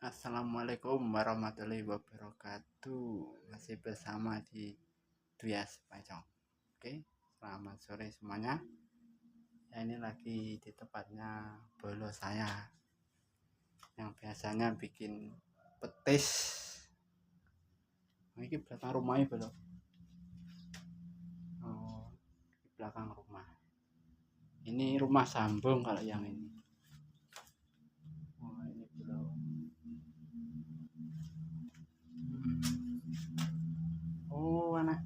Assalamualaikum warahmatullahi wabarakatuh. Masih bersama di Duyas Pacong. Oke, selamat sore semuanya. Ya, ini lagi di tempatnya bolo saya yang biasanya bikin petis. Ini belakang rumahnya bolo. Oh, di belakang rumah. Ini rumah sambung kalau yang ini. Oh, ini bolo. Oh, anak.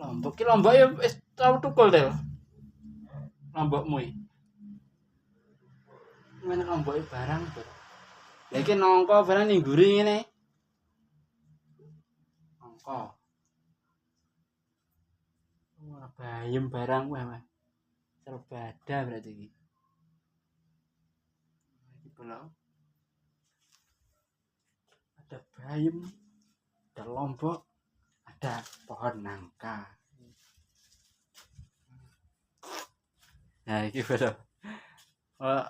Lombok ya wis tau tukul deh. Lombokmu iki. Mana lomboke barang to. Lah iki nangka barang ning mburi ngene. Nangka. Wah, bayem barang wae. Serbada berarti iki. Iki pulau. Ada bayem, ada lombok, ada pohon nangka. Nah, iki pulau. Oh,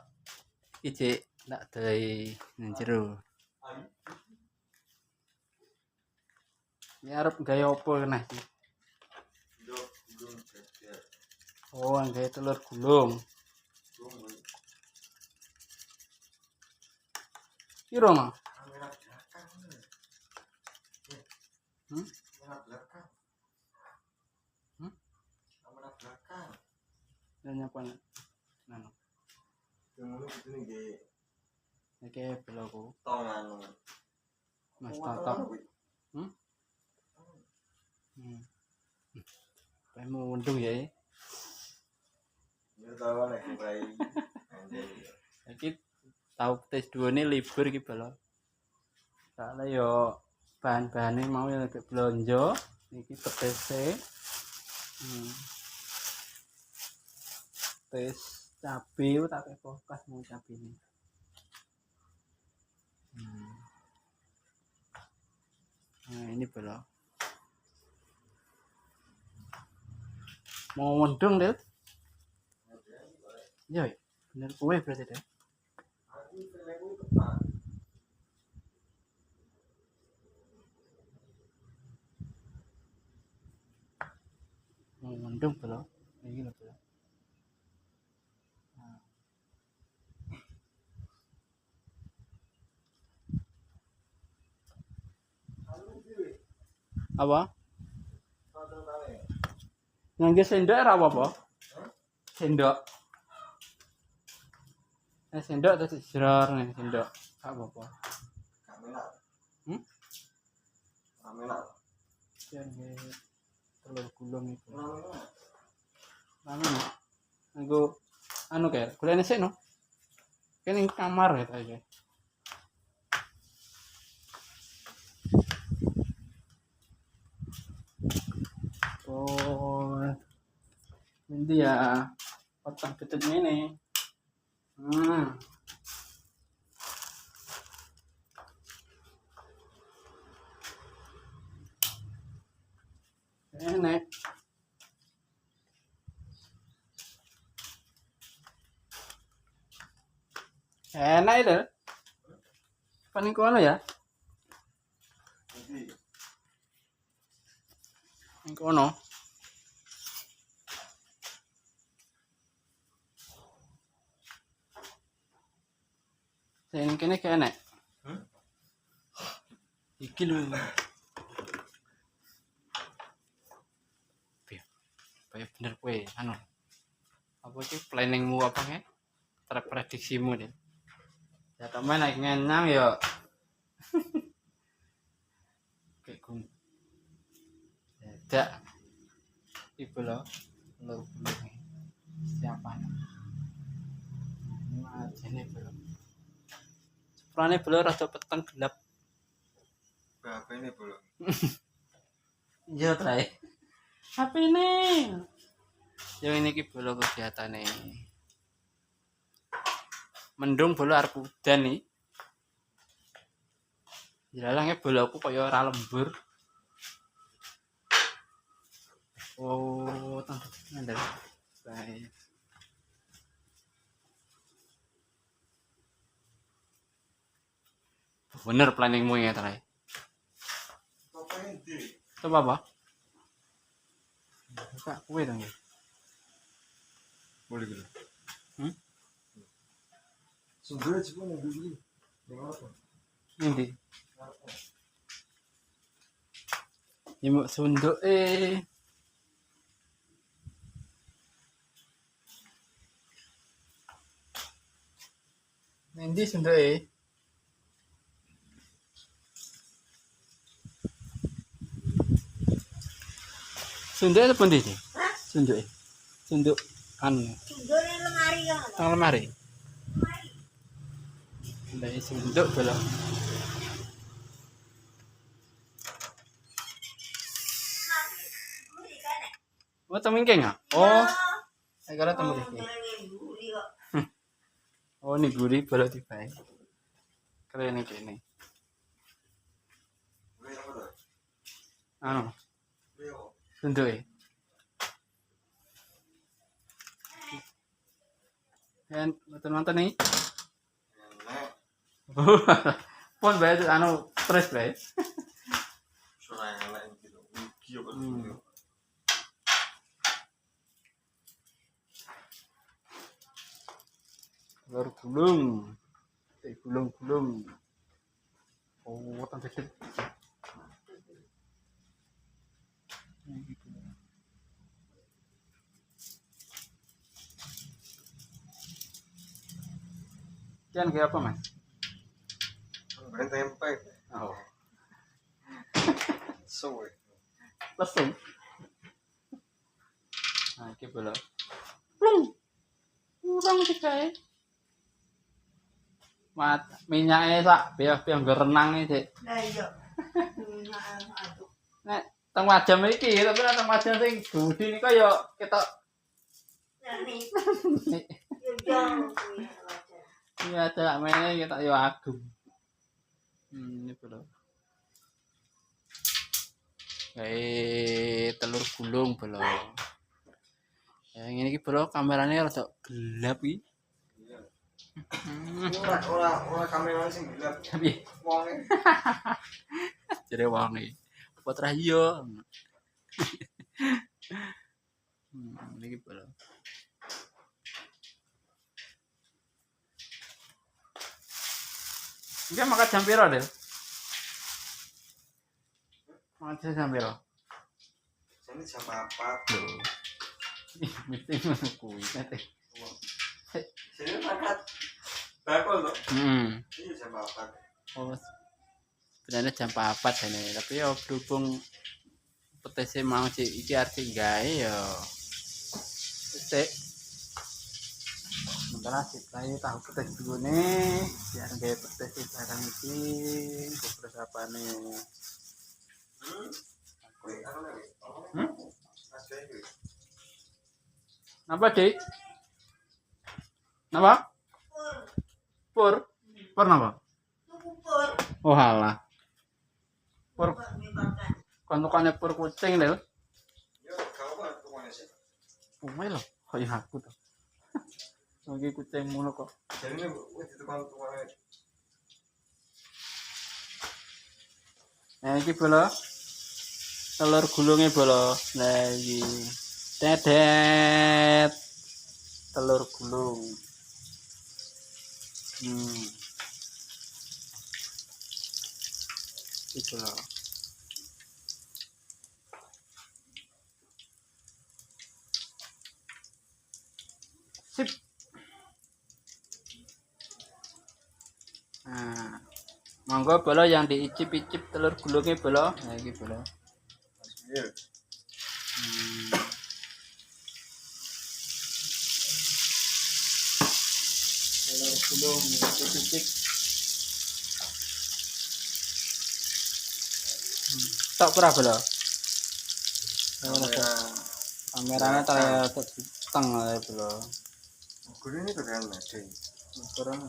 iki tak dari njero. Ini arep gawe opo kena iki? Oh, gawe telur gulung. Piro mah? Hmm? Hmm? Dan apa nih? Nano. Iki beloku. Mas Tatak. Hmm? Kamu untung ya. Iki tahu tes 2 ini libur iki balo. Soalnya yo bahan-bahane mau yang agak belanja iki petese. Tes cabe tak pakai kulkas mau cabe ini. Nah, ini balo. Mau mendung deh. Iya, bener kue berarti deh. Mau mendung balo. Ini lho balo. Apa? Ngangge sendok ora apa-apa? Sendok. Sendok terus jeror nih sendok. Gak apa-apa. Ya nggih telur gulung itu. Nggo anu kae, golekne sik no. Kene kamar ya ta iki. Oh. Ini ya potong betutnya ini. Enak. Enak itu. Paling kono ya. Yang kono. Sing kene kayak enak. Iki lho. Kayak bener kowe anu. Apa iki planningmu apa nge? Prediksimu deh. Ya teman naik ngenyang ya. Kayak gung. Dadak. Ibu lo. Lo belum. Siapa? Ini aja nih belum. Seprane belum rada peteng gelap. HP ini belum. Iya, trai. HP ini. Yang ini ki bolo kegiatane. Mendung bolo arep udan nih. Jalannya bolo aku kaya ora lembur. Oh, tandar. Baik. Bener planningmu ya terakhir. Apa ini? Coba apa? Kak, kue dong ya. Boleh gitu. Hmm? Sumber aja pun dulu. Dengar apa? Nanti. Imuk sunduk Nanti sunduk Sunduk itu pun di sini. Sunduk Sunduk anu. Sunduk yang lemari kan? Tang lemari. Dari sunduk belum. Oh, temen keng ah? Oh, saya kira temen keng. Oh, ini gurih baru tiba. Keren nih ini. Boleh apa tuh? Anu, Boleh apa? sunduk Dan betul nonton nih. Enak. Pon bae anu stres bae. Suara yang enak gitu. Gio kan. Telur gulung. Gulung-gulung. Oh, tambah sedikit. Kian kayak apa, Mas? Main tempe. Oh, Suwe. lesung. Nah, iki bola. Plung. Kurang digawe. Mat minyake sak biar renang iki, Dik. Lah iya. Minyak aduk. Nek teng wajam iki, tapi nek teng wajam sing budi nika ya ketok Nah nih, yo jong. iya celak mene ketok ya agung. Ini bola. Telur gulung bola. Yang ini iki bola kamerane rada gelap iki. Ora kamera sing gelap. Tapi Wonge. jare wangi. Apa terah iya. Ini bola. Iki makan jam piro, Del? Makan jam piro? Ini jam 4. Loh. Mesti ngono kuwi tete. Sini makan. Bakul tuh. Ini jam 4. Oh. Sebenarnya jam 4 jane, tapi ya berhubung petese mau iki arep gawe ya. Sik. Sementara kita tahu petes dulu nih, biar gawe petes barang iki beberapa nih. Napa, Dik? Napa? Pur. Pur napa? Pur. Oh halah. Pur Makan. kontukane pur kucing lho. Yo, kau kan kemana sih? Umai lho, kaya aku to. Lagi kucing ngono kok. Jadi ini itu tukang-tukang Nah iki bola. Telur gulungnya bola. Nah iki. Tedet. Telur gulung. Iki bola. Sip. Nah, monggo bola yang diicip-icip telur gulungnya bola. Nah iki bola. Iya. Telur gulung diicip-icip. Tok pura bola. Kameranya terlihat seteng ya bola. Gue ini keren deh. Kurang.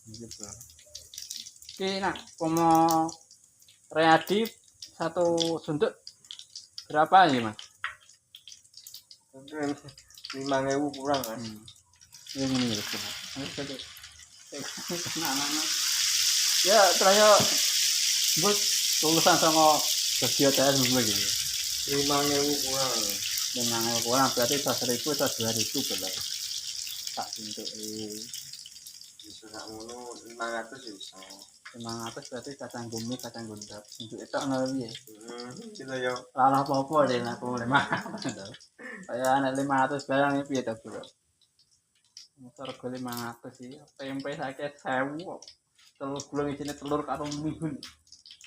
Gitu. Oke, nak pomo readi satu sunduk berapa ini, Mas? Mungkin 5.000 kurang kan? Ini gitu. Anak-anak. Ya, terus bos lulusan sama kerja TS dulu gitu. 5.000 kurang. Dengan kurang berarti 1.000 atau 2.000 belum. Tak untuk Bisa sak ngono 500 ya iso. 500 berarti kacang gumi kacang gundap. Untuk itu ngeluwi ya. Kita yo Lalah apa-apa deh aku 500. Kayak anak 500 barang ini piye to, Bro? Motor go 500 sih. Tempe sakit 1000. Telur gulung isine telur karo mie.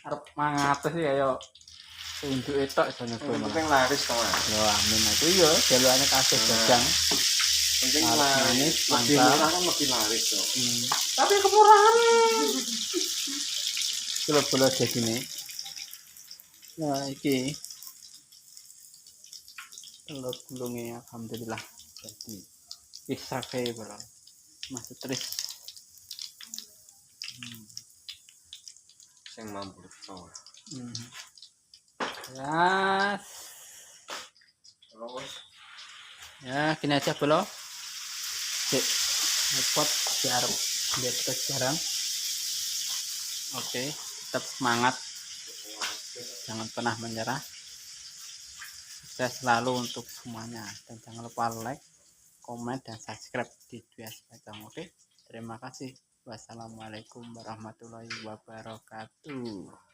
Arep 500 sih ayo untuk itu jane yang kowe. penting laris to, Mas. Yo amin aku yo jalurane kasih dagang. Penting Laris laris. manis, Lebih mantap. murah kan lebih laris to. Tapi kemurahan. Kalau boleh kayak gini. Nah, iki telur gulungnya alhamdulillah jadi bisa kayak bro masih terus Sing mampu to. ya Terus ya gini aja bro cek ngepot biar biar terus jarang oke tetap semangat jangan pernah menyerah sukses selalu untuk semuanya dan jangan lupa like komen dan subscribe di Dwias Pecong. Oke terima kasih wassalamualaikum warahmatullahi wabarakatuh.